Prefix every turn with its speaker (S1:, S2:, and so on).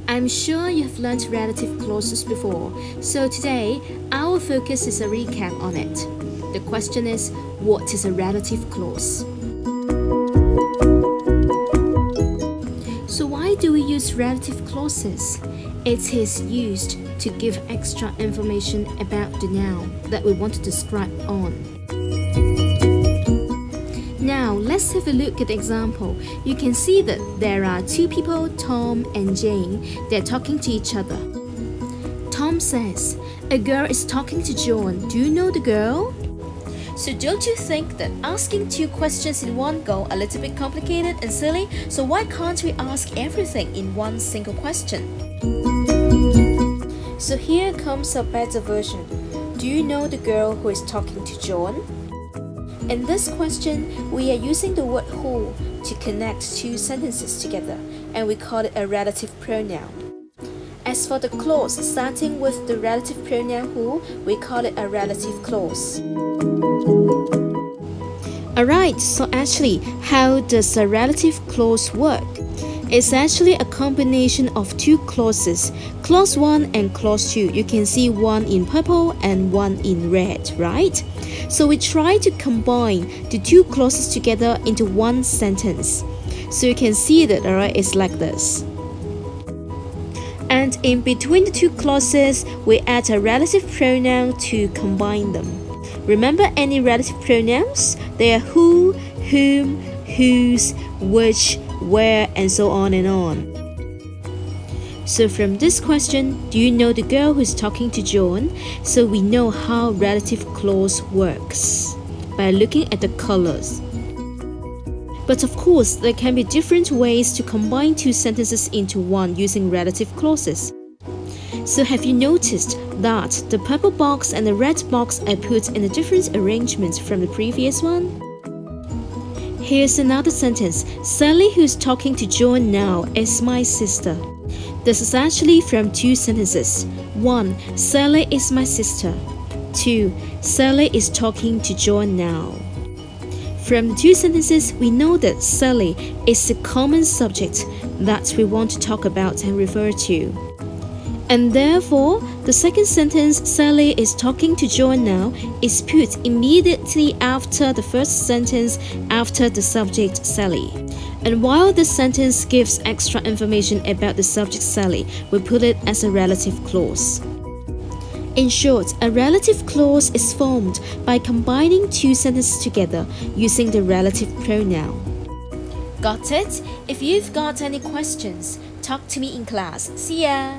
S1: I'm sure you've learned relative clauses before, so today our focus is a recap on it. The question is, what is a relative clause? So why do we use relative clauses? It is used to give extra information about the noun that we want to describe on. Now, let's have a look at the example. You can see that there are two people, Tom and Jane. They're talking to each other. Tom says, "A girl is talking to John. Do you know the girl?" So don't you think that asking two questions in one go a little bit complicated and silly? So why can't we ask everything in one single question? So here comes a better version. Do you know the girl who is talking to John? In this question, we are using the word who to connect two sentences together, and we call it a relative pronoun. As for the clause starting with the relative pronoun who, we call it a relative clause. Alright, so actually, how does a relative clause work? It's actually a combination of two clauses, clause 1 and clause 2. You can see one in purple and one in red, right? So we try to combine the two clauses together into one sentence. So you can see that, alright, it's like this. And in between the two clauses, we add a relative pronoun to combine them. Remember any relative pronouns? They are who, whom, whose, which, where, and so on and on. So from this question, do you know the girl who's talking to John? So we know how relative clause works by looking at the colors. But of course, there can be different ways to combine two sentences into one using relative clauses. So have you noticed that the purple box and the red box are put in a different arrangement from the previous one? Here's another sentence. Sally, who's talking to John now, is my sister. This is actually from two sentences. 1. Sally is my sister. 2. Sally is talking to John now. From the two sentences, we know that Sally is a common subject that we want to talk about and refer to. And therefore, the second sentence, Sally is talking to John now, is put immediately after the first sentence after the subject Sally. And while this sentence gives extra information about the subject Sally, we put it as a relative clause. In short, a relative clause is formed by combining two sentences together using the relative pronoun. Got it? If you've got any questions, talk to me in class. See ya!